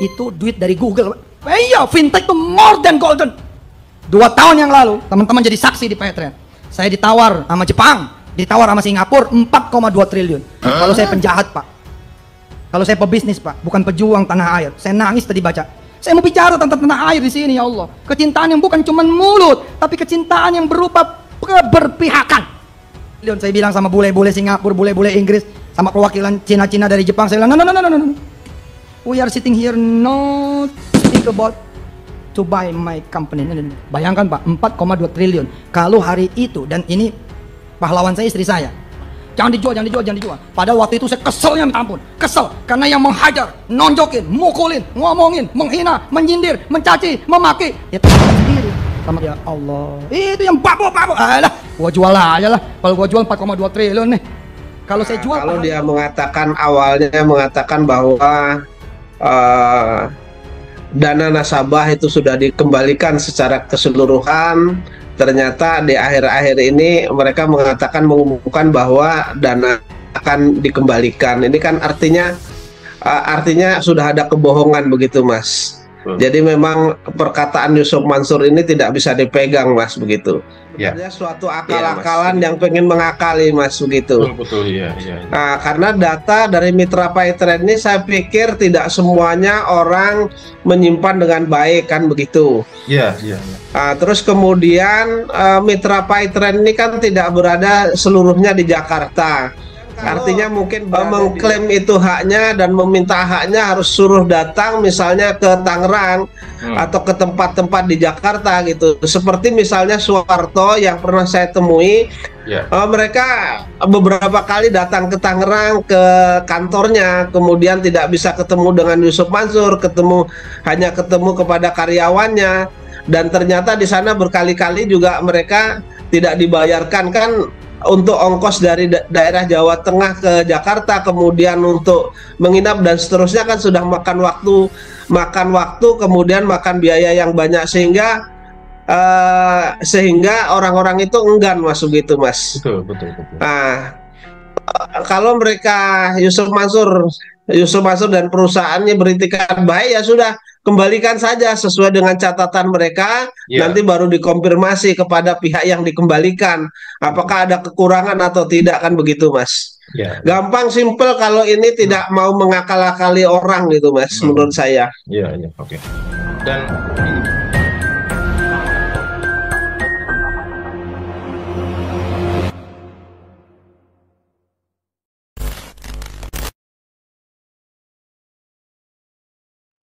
Itu duit dari Google. Iya, fintech itu more than golden. 2 tahun yang lalu, teman-teman jadi saksi di Paytrend. Saya ditawar sama Jepang, ditawar sama Singapura 4,2 triliun. Kalau saya penjahat, Pak. Kalau saya pebisnis, Pak, bukan pejuang tanah air. Saya nangis tadi baca. Saya mau bicara tentang tanah air di sini, ya Allah. Kecintaan yang bukan cuma mulut, tapi kecintaan yang berupa keberpihakan. Saya bilang sama bule-bule Singapura, bule-bule Inggris, sama perwakilan Cina-Cina dari Jepang, saya bilang, no. We are sitting here not think about to buy my company. Bayangkan, Pak, 4,2 triliun. Kalau hari itu, dan ini pahlawan saya, istri saya, jangan dijual. Padahal waktu itu saya keselnya minta ampun. Kesel karena yang menghajar, nonjokin, mukulin, ngomongin, menghina, menyindir, mencaci, memaki, ya Tuhan sendiri. Sama ya Allah, itu yang babu. Alah, gua jual aja lah. Kalau gua jual 4,2 triliun nih. Kalau saya jual, kalau dia mengatakan awalnya bahwa dana nasabah itu sudah dikembalikan secara keseluruhan, ternyata di akhir-akhir ini mereka mengumumkan bahwa dana akan dikembalikan. Ini kan artinya sudah ada kebohongan begitu, Mas. Jadi memang perkataan Yusuf Mansur ini tidak bisa dipegang, Mas, begitu. Ya. Ada suatu akal-akalan yang pengen mengakali, Mas, begitu. Betul, iya. Nah, karena data dari Mitra Paytrend ini saya pikir tidak semuanya orang menyimpan dengan baik, kan begitu. Iya. Nah, terus kemudian Mitra Paytrend ini kan tidak berada seluruhnya di Jakarta. Artinya mungkin mengklaim itu haknya dan meminta haknya harus suruh datang misalnya ke Tangerang atau ke tempat-tempat di Jakarta gitu. Seperti misalnya Soeharto yang pernah saya temui, mereka beberapa kali datang ke Tangerang ke kantornya, kemudian tidak bisa ketemu dengan Yusuf Mansur, hanya ketemu kepada karyawannya, dan ternyata di sana berkali-kali juga mereka tidak dibayarkan, kan, untuk ongkos dari daerah Jawa Tengah ke Jakarta, kemudian untuk menginap dan seterusnya, kan sudah makan waktu, kemudian makan biaya yang banyak, sehingga orang-orang itu enggan masuk gitu, Mas. Betul. Nah, kalau mereka Yusuf Mansur dan perusahaannya beritikat baik, ya sudah, kembalikan saja sesuai dengan catatan mereka. Nanti baru dikonfirmasi kepada pihak yang dikembalikan apakah ada kekurangan atau tidak, kan begitu, Mas. Gampang, simple kalau ini tidak mau mengakal-akali orang gitu, Mas, menurut saya. Iya, oke. Dan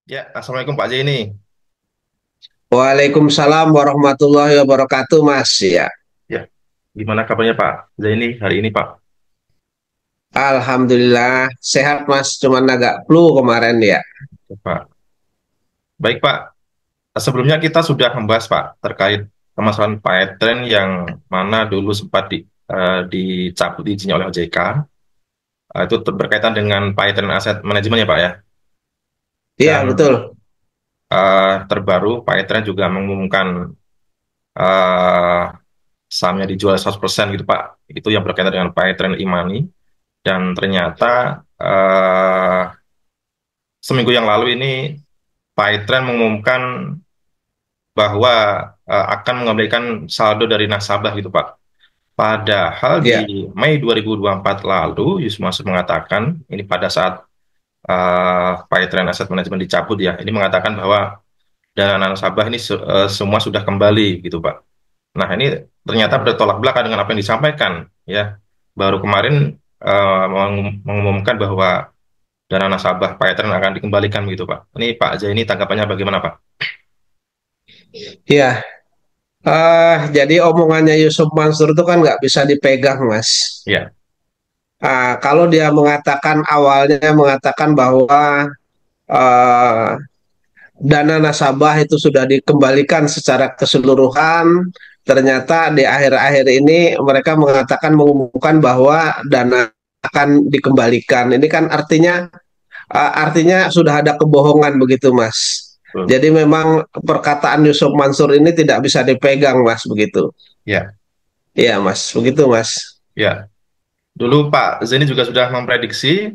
ya, assalamualaikum Pak Zaini. Waalaikumsalam warahmatullahi wabarakatuh, Mas. Ya, gimana kabarnya Pak Zaini hari ini, Pak? Alhamdulillah sehat, Mas. Cuman agak flu kemarin, ya. Pak. Baik, Pak. Sebelumnya kita sudah membahas, Pak, terkait permasalahan Paytrend yang mana dulu sempat dicabut izinnya oleh OJK. Itu berkaitan dengan Paytrend Asset Management, ya, Pak, ya? Iya, betul. Terbaru, Paytrend juga mengumumkan sahamnya dijual 100% gitu, Pak. Itu yang berkaitan dengan Paytrend e-money. Dan ternyata seminggu yang lalu ini Paytrend mengumumkan bahwa akan mengembalikan saldo dari nasabah gitu, Pak. Padahal di Mei 2024 lalu, Yusuf Mansur mengatakan, ini pada saat Paytrend Asset Management dicabut, ya, ini mengatakan bahwa dana nasabah ini semua sudah kembali gitu, Pak. Nah, ini ternyata bertolak belakang dengan apa yang disampaikan, ya. Baru kemarin mengumumkan bahwa dana nasabah Paytrend akan dikembalikan begitu, Pak. Ini Pak Zaini tanggapannya bagaimana, Pak? Iya, jadi omongannya Yusuf Mansur itu kan nggak bisa dipegang, Mas. Iya. Kalau dia awalnya mengatakan bahwa dana nasabah itu sudah dikembalikan secara keseluruhan, ternyata di akhir-akhir ini mereka mengumumkan bahwa dana akan dikembalikan. Ini kan artinya sudah ada kebohongan begitu, Mas. Jadi memang perkataan Yusuf Mansur ini tidak bisa dipegang, Mas, begitu. Ya. Iya, Mas, begitu, Mas. Ya. Dulu Pak Zaini juga sudah memprediksi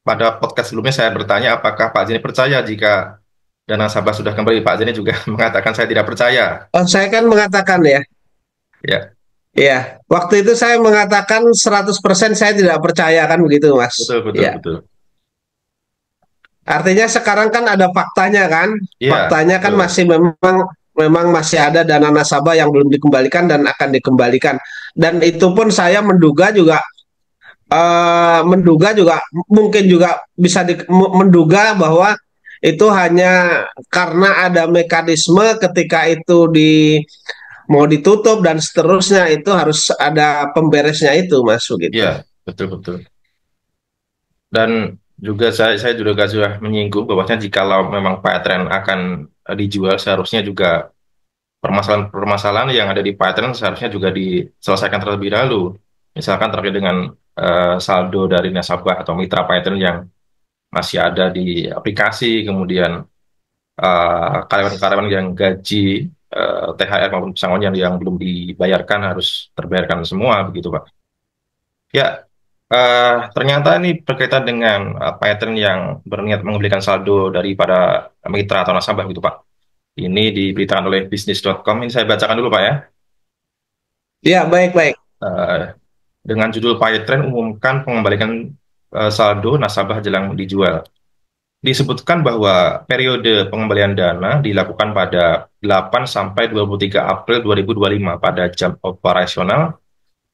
pada podcast sebelumnya saya bertanya apakah Pak Zeni percaya jika dana nasabah sudah kembali. Pak Zeni juga mengatakan saya tidak percaya. Oh, saya kan mengatakan ya, Ya, ya, waktu itu saya mengatakan 100% saya tidak percaya kan begitu, Mas. betul, betul, Ya. betul. Artinya sekarang kan ada faktanya kan? Iya, Faktanya kan betul. masih memang masih ada dana nasabah yang belum dikembalikan dan akan dikembalikan. Dan itu pun saya menduga juga mungkin juga bisa menduga bahwa itu hanya karena ada mekanisme ketika itu mau ditutup dan seterusnya itu harus ada pemberesnya itu, Mas, Iya, begitu. betul, betul. Dan juga saya juga sudah menyinggung bahwasanya jikalau memang Paytren akan dijual, seharusnya juga permasalahan-permasalahan yang ada di Paytren seharusnya juga diselesaikan terlebih dahulu. Misalkan terkait dengan saldo dari nasabah atau mitra Paytren yang masih ada di aplikasi, kemudian karyawan-karyawan yang gaji THR maupun pesangon yang belum dibayarkan harus terbayarkan semua, begitu Pak. Ya, ternyata ini berkaitan dengan pattern yang berniat mengembalikan saldo daripada mitra atau nasabah gitu Pak. Ini diberitakan oleh bisnis.com. Ini saya bacakan dulu Pak ya. Ya, baik-baik. Eh, dengan judul Paytrend umumkan pengembalikan saldo nasabah jelang dijual. Disebutkan bahwa periode pengembalian dana dilakukan pada 8 sampai 23 April 2025 pada jam operasional.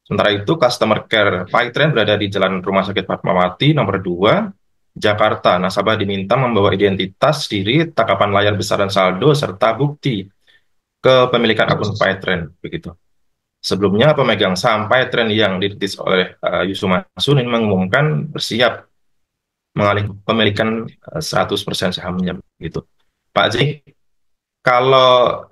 Sementara itu, customer care Paytrend berada di Jalan Rumah Sakit Fatmawati nomor 2, Jakarta. Nasabah diminta membawa identitas diri, tangkapan layar besar dan saldo, serta bukti kepemilikan akun Paytrend. Begitu. Sebelumnya, pemegang saham Paytrend yang dirintis oleh Yusuf Masun ini mengumumkan bersiap mengalih pemilikan 100% sahamnya. Gitu. Pak Zee, kalau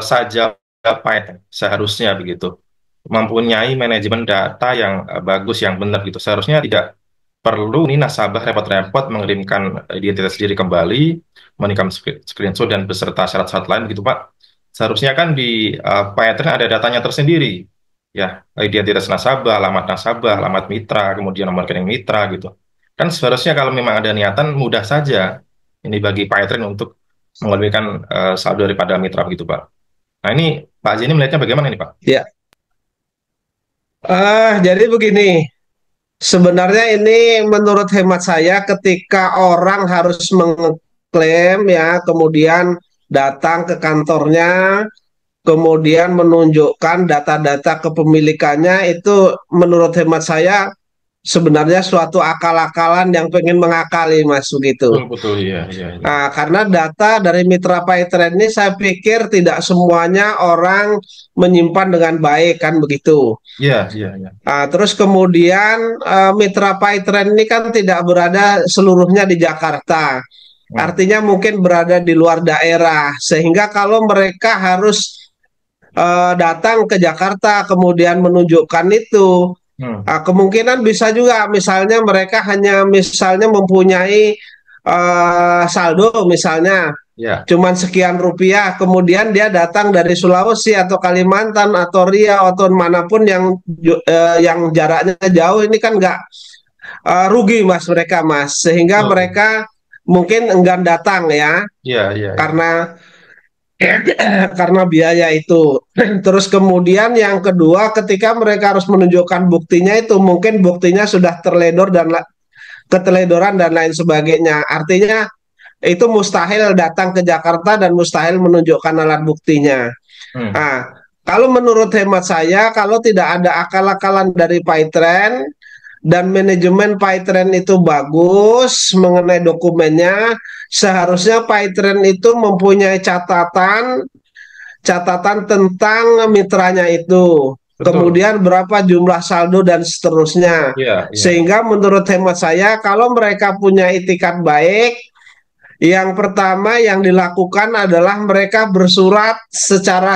saja Paytrend seharusnya begitu mempunyai manajemen data yang bagus, yang benar gitu. Seharusnya tidak perlu nih nasabah repot-repot mengirimkan identitas diri kembali, menikam screenshot dan beserta syarat-syarat lain gitu Pak. Seharusnya kan di Paytren ada datanya tersendiri, ya identitas nasabah, alamat mitra, kemudian nomor rekening mitra gitu. Kan seharusnya kalau memang ada niatan mudah saja ini bagi Paytren untuk mengembalikan saldo daripada mitra begitu Pak. Nah ini Pak Zini melihatnya bagaimana nih Pak? Ya. Jadi begini, sebenarnya ini menurut hemat saya ketika orang harus mengklaim ya, kemudian datang ke kantornya, kemudian menunjukkan data-data kepemilikannya itu menurut hemat saya sebenarnya suatu akal-akalan yang pengen mengakali, Mas, begitu. Betul, betul, iya, iya, iya. Nah, karena data dari mitra Paytrend ini saya pikir tidak semuanya orang menyimpan dengan baik kan begitu. Iya, iya, iya. Terus kemudian mitra Paytrend ini kan tidak berada seluruhnya di Jakarta. Hmm. Artinya mungkin berada di luar daerah. Sehingga kalau mereka harus datang ke Jakarta kemudian menunjukkan itu, Hmm. kemungkinan bisa juga misalnya mereka hanya misalnya mempunyai saldo misalnya Ya, cuman sekian rupiah, kemudian dia datang dari Sulawesi atau Kalimantan atau Riau atau manapun yang jaraknya jauh, ini kan nggak rugi, Mas, mereka, Mas, sehingga betul. mereka mungkin enggan datang ya Iya, iya, iya. karena karena biaya itu. Terus kemudian yang kedua, ketika mereka harus menunjukkan buktinya itu mungkin buktinya sudah terledor dan keteledoran dan lain sebagainya. Artinya itu mustahil datang ke Jakarta dan mustahil menunjukkan alat buktinya. Hmm. Nah, kalau menurut hemat saya, kalau tidak ada akal-akalan dari Paytrend dan manajemen Paytrend itu bagus mengenai dokumennya, seharusnya Paytrend itu mempunyai catatan tentang mitranya itu. Betul. Kemudian berapa jumlah saldo dan seterusnya. Iya, iya. Sehingga menurut hemat saya, kalau mereka punya itikat baik, yang pertama yang dilakukan adalah mereka bersurat secara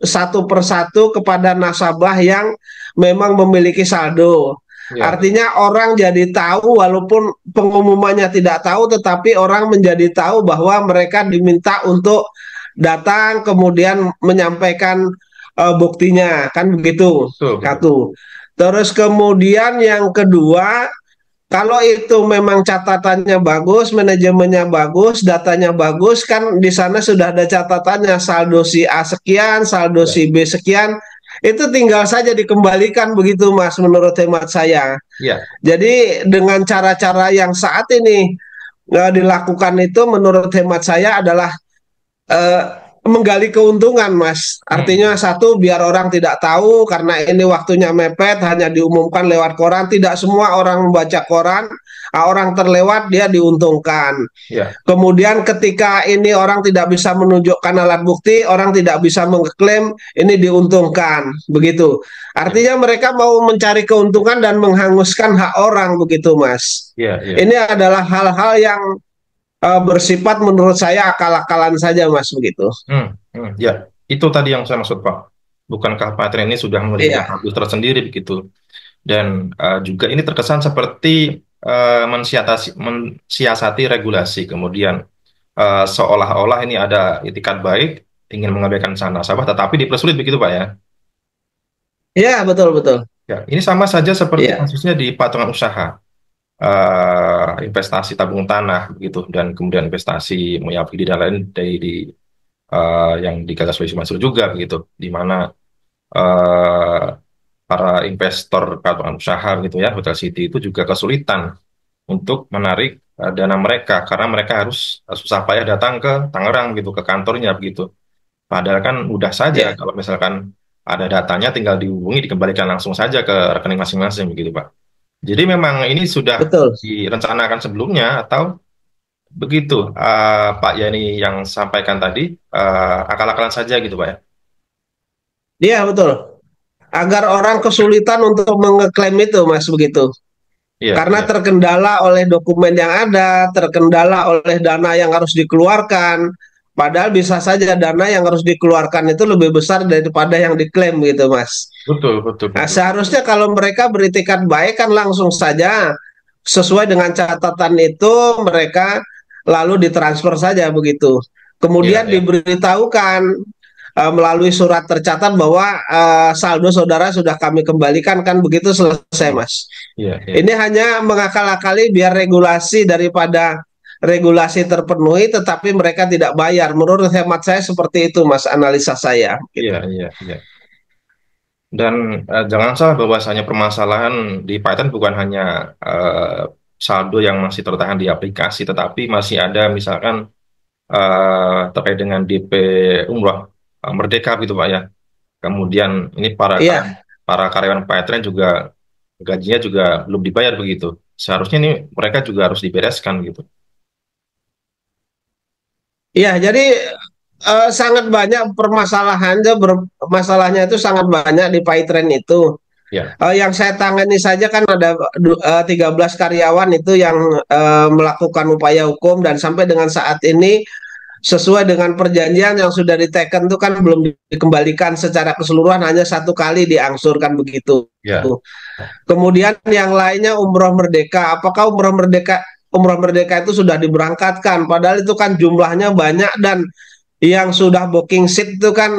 satu persatu kepada nasabah yang memang memiliki saldo. Iya, Artinya orang jadi tahu walaupun pengumumannya tidak tahu, tetapi orang menjadi tahu bahwa mereka diminta untuk datang kemudian menyampaikan buktinya, kan begitu. betul, betul. Satu. Terus kemudian yang kedua, Kalau itu memang catatannya bagus, manajemennya bagus, datanya bagus, kan di sana sudah ada catatannya saldo si A sekian, saldo Ya, si B sekian, itu tinggal saja dikembalikan begitu Mas, menurut hemat saya. ya, Jadi dengan cara-cara yang saat ini dilakukan itu menurut hemat saya adalah eh, menggali keuntungan, Mas. Artinya hmm, satu, biar orang tidak tahu karena ini waktunya mepet, hanya diumumkan lewat koran. Tidak semua orang membaca koran, orang terlewat dia diuntungkan. ya, Kemudian ketika ini orang tidak bisa menunjukkan alat bukti, orang tidak bisa mengklaim, ini diuntungkan, begitu. ya, Artinya mereka mau mencari keuntungan dan menghanguskan hak orang, begitu, Mas. ya, ya. Ini adalah hal-hal yang bersifat menurut saya akal-akalan saja, Mas, begitu. Ya, itu tadi yang saya maksud Pak. Bukankah Pak Tren ini sudah memiliki Iya, database tersendiri begitu? Dan juga ini terkesan seperti mensiasati regulasi. Kemudian seolah-olah ini ada itikat baik, ingin mengabaikan nasabah, tetapi dipersulit begitu Pak ya. iya betul betul. Ya, ini sama saja seperti Iya, kasusnya di patungan usaha, investasi tabung tanah begitu, dan kemudian investasi Moyabidi dan lain yang digagas oleh Mansur juga begitu, di mana eh, para investor patungan usaha gitu ya, Hotel City itu juga kesulitan untuk menarik dana mereka karena mereka harus susah payah datang ke Tangerang gitu, ke kantornya begitu. Padahal kan mudah saja iya kalau misalkan ada datanya tinggal dihubungi dikembalikan langsung saja ke rekening masing-masing begitu Pak. Jadi memang ini sudah betul. direncanakan sebelumnya atau begitu Pak Yani yang sampaikan tadi akal-akalan saja gitu Pak ya. Iya betul. Agar orang kesulitan untuk mengeklaim itu, Mas, begitu. Iya, Karena iya, terkendala oleh dokumen yang ada, terkendala oleh dana yang harus dikeluarkan. Padahal bisa saja dana yang harus dikeluarkan itu lebih besar daripada yang diklaim gitu, Mas. betul, betul, Nah, betul. seharusnya kalau mereka beritikat baik kan langsung saja sesuai dengan catatan itu mereka lalu ditransfer saja begitu. Iya, Kemudian iya, diberitahukan melalui surat tercatat bahwa saldo saudara sudah kami kembalikan, kan begitu, selesai, hmm, Mas. iya, iya. Ini hanya mengakal-akali biar regulasi daripada regulasi terpenuhi tetapi mereka tidak bayar. Menurut hemat saya seperti itu, Mas, analisa saya Iya, gitu. iya, iya. Dan jangan salah bahwasanya permasalahan di Python bukan hanya saldo yang masih tertahan di aplikasi, tetapi masih ada misalkan terkait dengan DP umroh Merdeka gitu Pak ya. Kemudian ini Iya. para karyawan Python juga gajinya juga belum dibayar begitu. Seharusnya ini mereka juga harus dibereskan gitu. Iya, jadi sangat banyak permasalahannya, masalahnya itu sangat banyak di PyTrend itu. Ya, Yang saya tangani saja kan ada 13 karyawan itu yang melakukan upaya hukum dan sampai dengan saat ini sesuai dengan perjanjian yang sudah diteken itu kan belum dikembalikan secara keseluruhan, hanya satu kali diangsurkan begitu. ya, Kemudian yang lainnya umroh merdeka. Apakah umroh merdeka itu sudah diberangkatkan? Padahal itu kan jumlahnya banyak dan yang sudah booking seat itu kan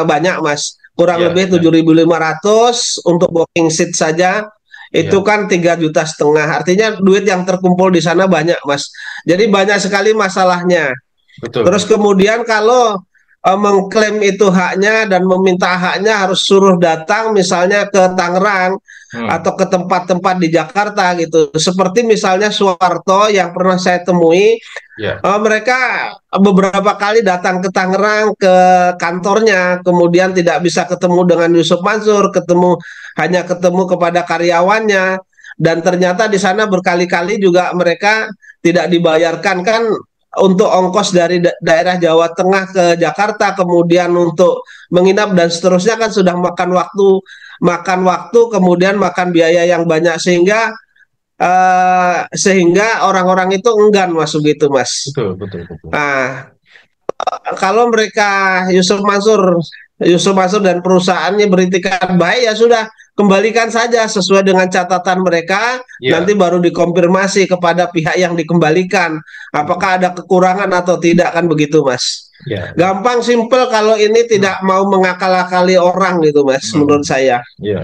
banyak, Mas. Kurang ya, lebih ya, 7.500 untuk booking seat saja. Itu ya, kan 3,5 juta. Artinya duit yang terkumpul di sana banyak, Mas. Jadi banyak sekali masalahnya. betul, Terus betul. kemudian kalau mengklaim itu haknya dan meminta haknya harus suruh datang misalnya ke Tangerang Hmm, atau ke tempat-tempat di Jakarta gitu. Seperti misalnya Soeharto yang pernah saya temui, ya, mereka beberapa kali datang ke Tangerang ke kantornya, kemudian tidak bisa ketemu dengan Yusuf Mansur, hanya ketemu kepada karyawannya, dan ternyata di sana berkali-kali juga mereka tidak dibayarkan, kan, untuk ongkos dari daerah Jawa Tengah ke Jakarta, kemudian untuk menginap dan seterusnya, kan sudah makan waktu, kemudian makan biaya yang banyak, sehingga orang-orang itu enggan masuk gitu, Mas. betul, betul, betul. Nah, kalau Yusuf Mansur dan perusahaannya beritikat baik, ya sudah, kembalikan saja sesuai dengan catatan mereka, Ya, nanti baru dikonfirmasi kepada pihak yang dikembalikan betul. apakah ada kekurangan atau tidak, kan begitu, Mas. Ya, ya. Gampang, simpel, kalau ini Hmm, tidak mau mengakal-akali orang gitu, Mas, hmm, menurut saya. ya.